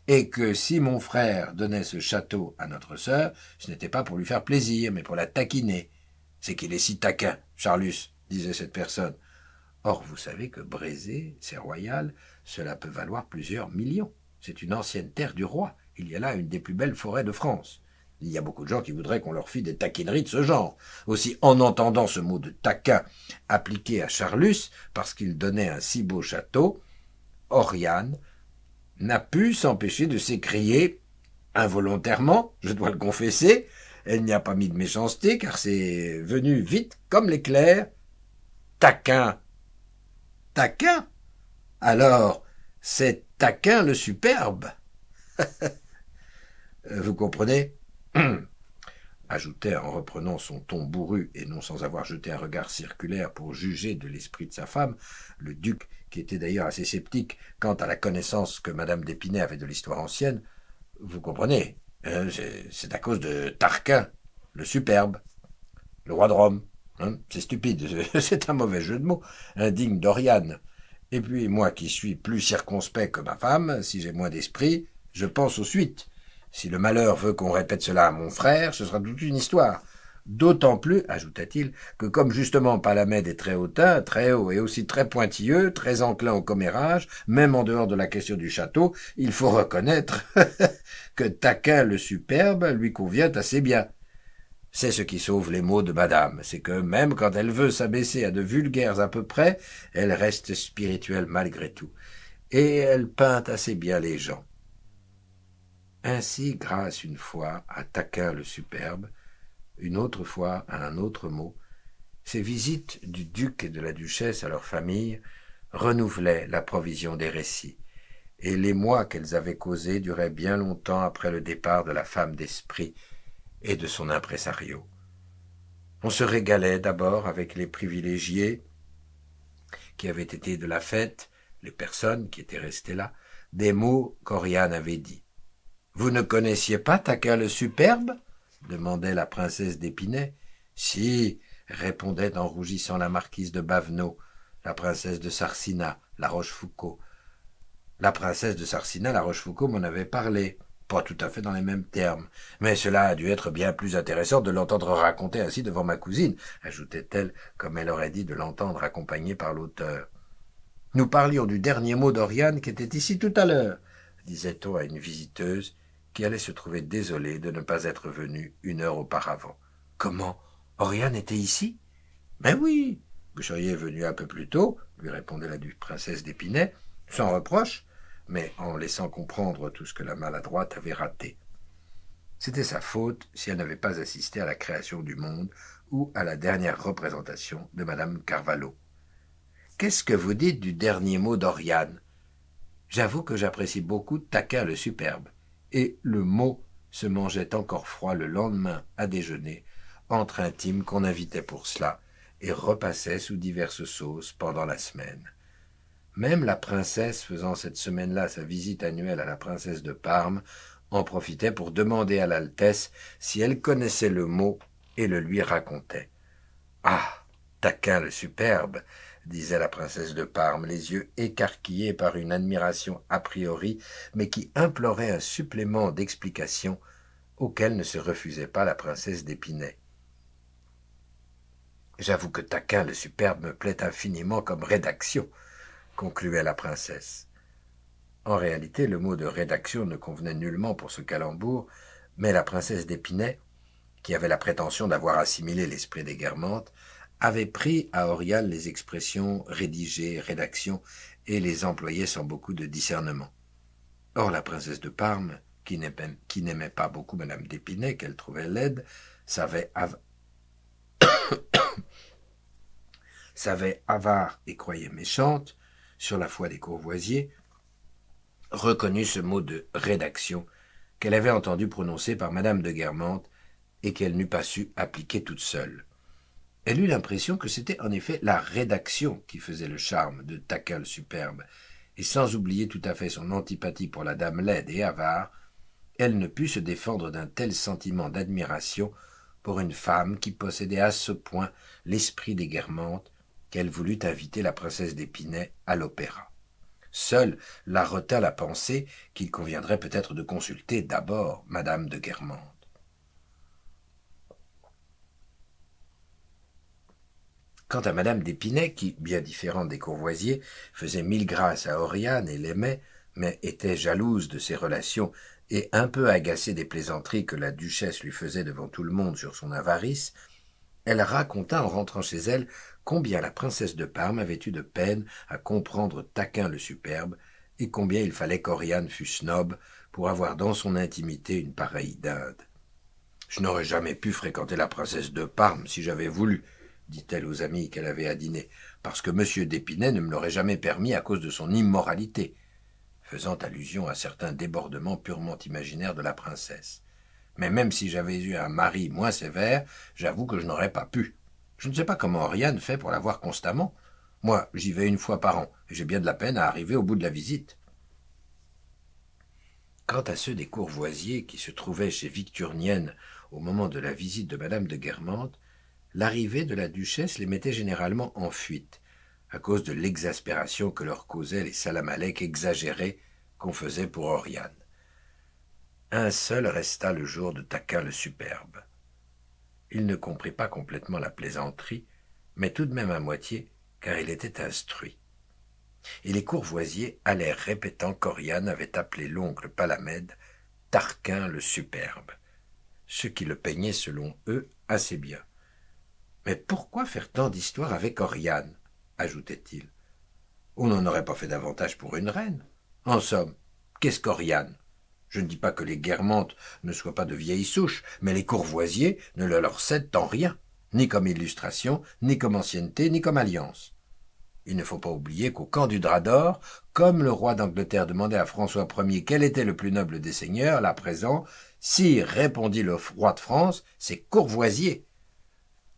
et que si mon frère donnait ce château à notre sœur, ce n'était pas pour lui faire plaisir, mais pour la taquiner. C'est qu'il est si taquin, Charlus, disait cette personne. Or, vous savez que Brézé, c'est royal, cela peut valoir plusieurs millions. C'est une ancienne terre du roi. Il y a là une des plus belles forêts de France. Il y a beaucoup de gens qui voudraient qu'on leur fît des taquineries de ce genre. Aussi, en entendant ce mot de taquin appliqué à Charlus, parce qu'il donnait un si beau château, Oriane n'a pu s'empêcher de s'écrier, involontairement, je dois le confesser, elle n'y a pas mis de méchanceté, car c'est venu vite comme l'éclair. Taquin. Taquin? Alors, c'est Taquin le superbe. Vous comprenez? Ajoutait en reprenant son ton bourru et non sans avoir jeté un regard circulaire pour juger de l'esprit de sa femme, le duc, qui était d'ailleurs assez sceptique quant à la connaissance que madame d'Épinay avait de l'histoire ancienne. Vous comprenez, c'est à cause de Tarquin, le superbe, le roi de Rome. C'est stupide, c'est un mauvais jeu de mots, indigne d'Oriane. Et puis, moi qui suis plus circonspect que ma femme, si j'ai moins d'esprit, je pense aux suites. Si le malheur veut qu'on répète cela à mon frère, ce sera toute une histoire. D'autant plus, ajouta-t-il, que comme justement Palamède est très hautain, très haut et aussi très pointilleux, très enclin au commérage, même en dehors de la question du château, il faut reconnaître que Taquin le superbe lui convient assez bien. C'est ce qui sauve les maux de madame, c'est que même quand elle veut s'abaisser à de vulgaires à peu près, elle reste spirituelle malgré tout, et elle peint assez bien les gens. Ainsi, grâce une fois à Taquin le superbe, une autre fois à un autre mot, ces visites du duc et de la duchesse à leur famille renouvelaient la provision des récits, et les mois qu'elles avaient causés duraient bien longtemps après le départ de la femme d'esprit et de son impresario. On se régalait d'abord avec les privilégiés qui avaient été de la fête, les personnes qui étaient restées là, des mots qu'Oriane avait dits. « Vous ne connaissiez pas Taquin le superbe ?» demandait la princesse d'Épinay. « Si, » répondait en rougissant la marquise de Bavenot, la princesse de Sarcina, la Rochefoucauld. La princesse de Sarcina, la Rochefoucauld m'en avait parlé, pas tout à fait dans les mêmes termes, mais cela a dû être bien plus intéressant de l'entendre raconter ainsi devant ma cousine, ajoutait-elle, comme elle aurait dit de l'entendre accompagnée par l'auteur. Nous parlions du dernier mot d'Oriane qui était ici tout à l'heure, disait-on à une visiteuse qui allait se trouver désolée de ne pas être venue une heure auparavant. Comment? Oriane était ici? Mais oui, vous seriez venu un peu plus tôt, lui répondait la princesse d'Épinay, sans reproche, mais en laissant comprendre tout ce que la maladroite avait raté. C'était sa faute si elle n'avait pas assisté à la création du monde ou à la dernière représentation de madame Carvalho. Qu'est-ce que vous dites du dernier mot d'Oriane? J'avoue que j'apprécie beaucoup Taquin le superbe, et le mot se mangeait encore froid le lendemain à déjeuner, entre intimes qu'on invitait pour cela, et repassait sous diverses sauces pendant la semaine. Même la princesse, faisant cette semaine-là sa visite annuelle à la princesse de Parme, en profitait pour demander à l'Altesse si elle connaissait le mot et le lui racontait. « Ah, Taquin le superbe !» disait la princesse de Parme, les yeux écarquillés par une admiration a priori, mais qui implorait un supplément d'explication auquel ne se refusait pas la princesse d'Épinay. « J'avoue que Taquin le superbe me plaît infiniment comme rédaction, » concluait la princesse. En réalité, le mot de rédaction ne convenait nullement pour ce calembour, mais la princesse d'Épinay, qui avait la prétention d'avoir assimilé l'esprit des Guermantes, avait pris à Oriane les expressions rédiger, rédaction, et les employait sans beaucoup de discernement. Or la princesse de Parme, qui n'aimait pas beaucoup madame d'Épinay, qu'elle trouvait laide, savait avare et croyait méchante, sur la foi des Courvoisiers, reconnut ce mot de rédaction qu'elle avait entendu prononcer par madame de Guermantes et qu'elle n'eût pas su appliquer toute seule. Elle eut l'impression que c'était en effet la rédaction qui faisait le charme de Taquin le superbe, et sans oublier tout à fait son antipathie pour la dame laide et avare, elle ne put se défendre d'un tel sentiment d'admiration pour une femme qui possédait à ce point l'esprit des Guermantes qu'elle voulut inviter la princesse d'Épinay à l'opéra. Seule la retint la pensée qu'il conviendrait peut-être de consulter d'abord madame de Guermantes. Quant à madame d'Épinay, qui, bien différente des Courvoisiers, faisait mille grâces à Oriane et l'aimait, mais était jalouse de ses relations et un peu agacée des plaisanteries que la duchesse lui faisait devant tout le monde sur son avarice, elle raconta en rentrant chez elle combien la princesse de Parme avait eu de peine à comprendre Taquin le superbe et combien il fallait qu'Oriane fût snob pour avoir dans son intimité une pareille dinde. « Je n'aurais jamais pu fréquenter la princesse de Parme si j'avais voulu, » dit-elle aux amis qu'elle avait à dîner, parce que M. d'Épinay ne me l'aurait jamais permis à cause de son immoralité, faisant allusion à certains débordements purement imaginaires de la princesse. Mais même si j'avais eu un mari moins sévère, j'avoue que je n'aurais pas pu. Je ne sais pas comment Oriane fait pour la voir constamment. Moi, j'y vais une fois par an, et j'ai bien de la peine à arriver au bout de la visite. Quant à ceux des Courvoisiers qui se trouvaient chez Victurnienne au moment de la visite de madame de Guermantes, l'arrivée de la duchesse les mettait généralement en fuite, à cause de l'exaspération que leur causaient les salam-alek exagérés qu'on faisait pour Oriane. Un seul resta le jour de Taquin le Superbe. Il ne comprit pas complètement la plaisanterie, mais tout de même à moitié, car il était instruit. Et les Courvoisiers allèrent répétant qu'Oriane avait appelé l'oncle Palamède Tarquin le Superbe, ce qui le peignait selon eux assez bien. « Mais pourquoi faire tant d'histoires avec Oriane ?» ajoutait-il. « On n'en aurait pas fait davantage pour une reine. En somme, qu'est-ce qu'Oriane ? Je ne dis pas que les Guermantes ne soient pas de vieilles souches, mais les Courvoisiers ne le leur cèdent en rien, ni comme illustration, ni comme ancienneté, ni comme alliance. Il ne faut pas oublier qu'au camp du Drap d'Or, comme le roi d'Angleterre demandait à François Ier quel était le plus noble des seigneurs, là présent, sire, répondit le roi de France, c'est Courvoisier.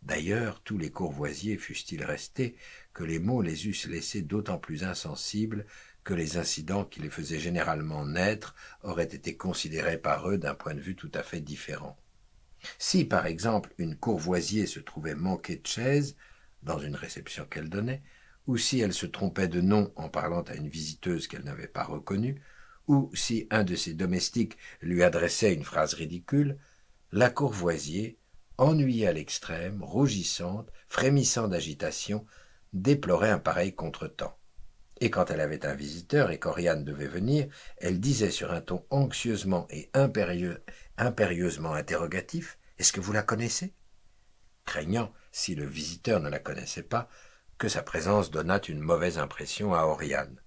D'ailleurs, tous les Courvoisiers, fussent-ils restés, que les mots les eussent laissés d'autant plus insensibles que les incidents qui les faisaient généralement naître auraient été considérés par eux d'un point de vue tout à fait différent. Si, par exemple, une Courvoisier se trouvait manquée de chaise, dans une réception qu'elle donnait, ou si elle se trompait de nom en parlant à une visiteuse qu'elle n'avait pas reconnue, ou si un de ses domestiques lui adressait une phrase ridicule, la Courvoisier, ennuyée à l'extrême, rougissante, frémissant d'agitation, déplorait un pareil contretemps. Et quand elle avait un visiteur et qu'Oriane devait venir, elle disait sur un ton anxieusement et impérieusement interrogatif « Est-ce que vous la connaissez ?» craignant, si le visiteur ne la connaissait pas, que sa présence donnât une mauvaise impression à Oriane.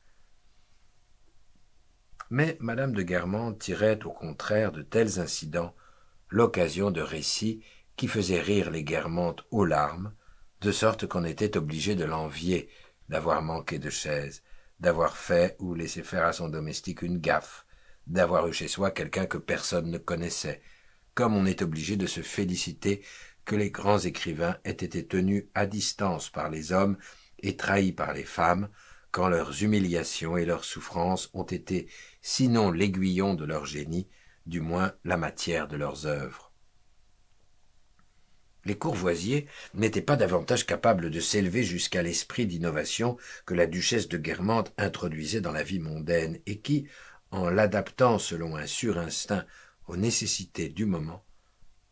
Mais Madame de Guermantes tirait au contraire de tels incidents l'occasion de récits qui faisaient rire les Guermantes aux larmes, de sorte qu'on était obligé de l'envier d'avoir manqué de chaise, d'avoir fait ou laissé faire à son domestique une gaffe, d'avoir eu chez soi quelqu'un que personne ne connaissait, comme on est obligé de se féliciter que les grands écrivains aient été tenus à distance par les hommes et trahis par les femmes, quand leurs humiliations et leurs souffrances ont été, sinon l'aiguillon de leur génie, du moins la matière de leurs œuvres. Les Courvoisiers n'étaient pas davantage capables de s'élever jusqu'à l'esprit d'innovation que la duchesse de Guermantes introduisait dans la vie mondaine et qui, en l'adaptant selon un surinstinct aux nécessités du moment,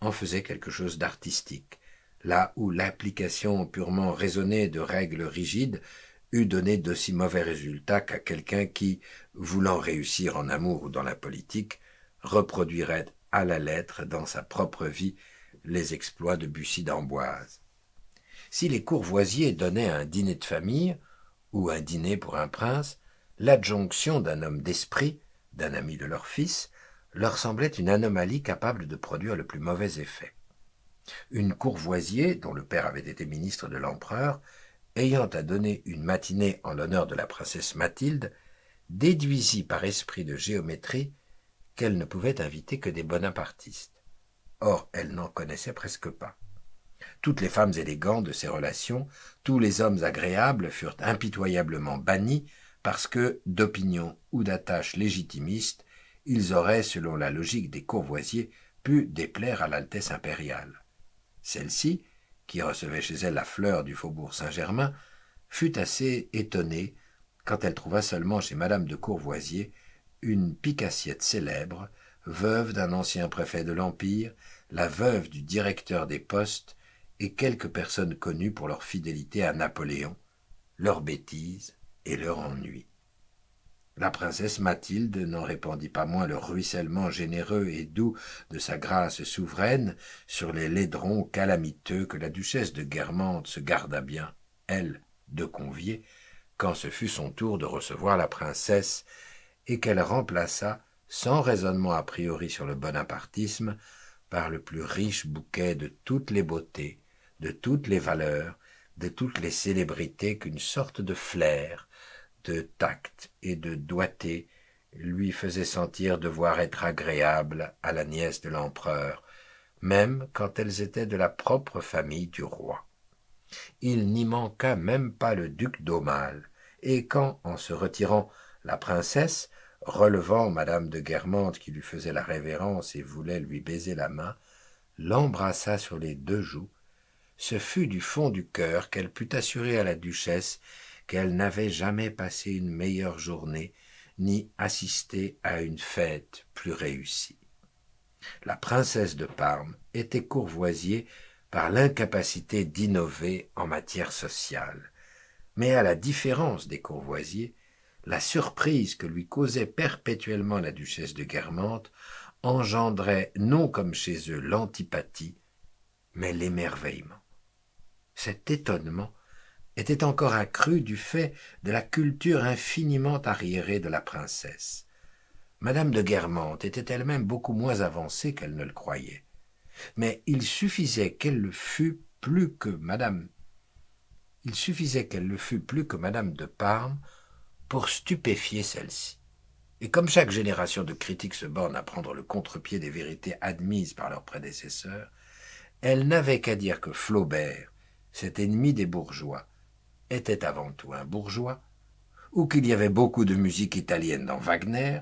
en faisait quelque chose d'artistique, là où l'application purement raisonnée de règles rigides eût donné d'aussi mauvais résultats qu'à quelqu'un qui, voulant réussir en amour ou dans la politique, reproduirait à la lettre dans sa propre vie les exploits de Bussy d'Amboise. Si les Courvoisiers donnaient un dîner de famille, ou un dîner pour un prince, l'adjonction d'un homme d'esprit, d'un ami de leur fils, leur semblait une anomalie capable de produire le plus mauvais effet. Une Courvoisier, dont le père avait été ministre de l'empereur, ayant à donner une matinée en l'honneur de la princesse Mathilde, déduisit par esprit de géométrie qu'elle ne pouvait inviter que des bonapartistes. Or, elle n'en connaissait presque pas. Toutes les femmes élégantes de ses relations, tous les hommes agréables furent impitoyablement bannis parce que, d'opinion ou d'attache légitimiste, ils auraient, selon la logique des Courvoisiers, pu déplaire à l'Altesse impériale. Celle-ci, qui recevait chez elle la fleur du faubourg Saint-Germain, fut assez étonnée quand elle trouva seulement chez Madame de Courvoisier une pique-assiette célèbre, veuve d'un ancien préfet de l'Empire, la veuve du directeur des postes et quelques personnes connues pour leur fidélité à Napoléon, leur bêtise et leur ennui. La princesse Mathilde n'en répandit pas moins le ruissellement généreux et doux de sa grâce souveraine sur les laiderons calamiteux que la duchesse de Guermantes se garda bien, elle, de convier, quand ce fut son tour de recevoir la princesse, et qu'elle remplaça, sans raisonnement a priori sur le bonapartisme, par le plus riche bouquet de toutes les beautés, de toutes les valeurs, de toutes les célébrités qu'une sorte de flair, de tact et de doigté lui faisait sentir devoir être agréable à la nièce de l'empereur, même quand elles étaient de la propre famille du roi. Il n'y manqua même pas le duc d'Aumale, et quand, en se retirant, la princesse, relevant madame de Guermantes qui lui faisait la révérence et voulait lui baiser la main, l'embrassa sur les deux joues, ce fut du fond du cœur qu'elle put assurer à la duchesse qu'elle n'avait jamais passé une meilleure journée, ni assisté à une fête plus réussie. La princesse de Parme était Courvoisier par l'incapacité d'innover en matière sociale. Mais à la différence des Courvoisiers, la surprise que lui causait perpétuellement la duchesse de Guermantes engendrait non comme chez eux l'antipathie, mais l'émerveillement. Cet étonnement était encore accru du fait de la culture infiniment arriérée de la princesse. Madame de Guermantes était elle-même beaucoup moins avancée qu'elle ne le croyait, mais il suffisait qu'elle le fût plus que Madame de Parme pour stupéfier celle-ci. Et comme chaque génération de critiques se borne à prendre le contre-pied des vérités admises par leurs prédécesseurs, elle n'avait qu'à dire que Flaubert, cet ennemi des bourgeois, était avant tout un bourgeois, ou qu'il y avait beaucoup de musique italienne dans Wagner,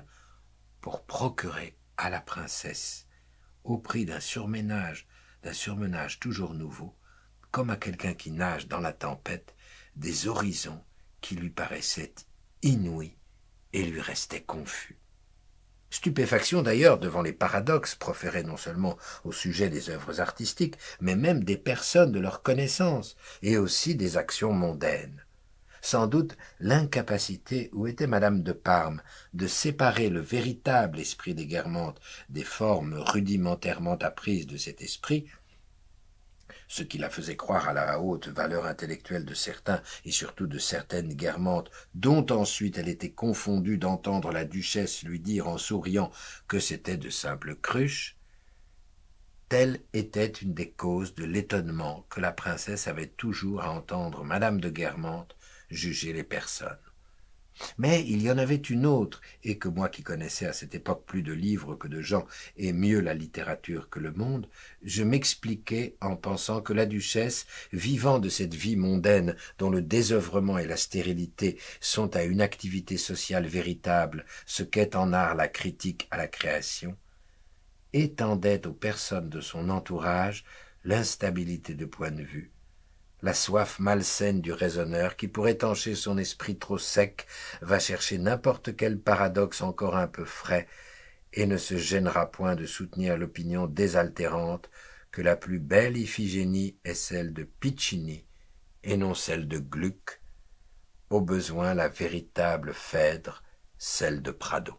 pour procurer à la princesse, au prix d'un surmenage toujours nouveau, comme à quelqu'un qui nage dans la tempête, des horizons qui lui paraissaient inouïs et lui restaient confus. Stupéfaction d'ailleurs devant les paradoxes proférés non seulement au sujet des œuvres artistiques, mais même des personnes de leur connaissance, et aussi des actions mondaines. Sans doute l'incapacité où était Madame de Parme de séparer le véritable esprit des Guermantes des formes rudimentairement apprises de cet esprit, ce qui la faisait croire à la haute valeur intellectuelle de certains et surtout de certaines Guermantes, dont ensuite elle était confondue d'entendre la duchesse lui dire en souriant que c'étaient de simples cruches, telle était une des causes de l'étonnement que la princesse avait toujours à entendre Madame de Guermantes juger les personnes. Mais il y en avait une autre, et que moi qui connaissais à cette époque plus de livres que de gens, et mieux la littérature que le monde, je m'expliquais en pensant que la duchesse, vivant de cette vie mondaine dont le désœuvrement et la stérilité sont à une activité sociale véritable ce qu'est en art la critique à la création, étendait aux personnes de son entourage l'instabilité de point de vue, la soif malsaine du raisonneur qui, pour étancher son esprit trop sec, va chercher n'importe quel paradoxe encore un peu frais et ne se gênera point de soutenir l'opinion désaltérante que la plus belle Iphigénie est celle de Piccini et non celle de Gluck, au besoin la véritable Phèdre, celle de Prado.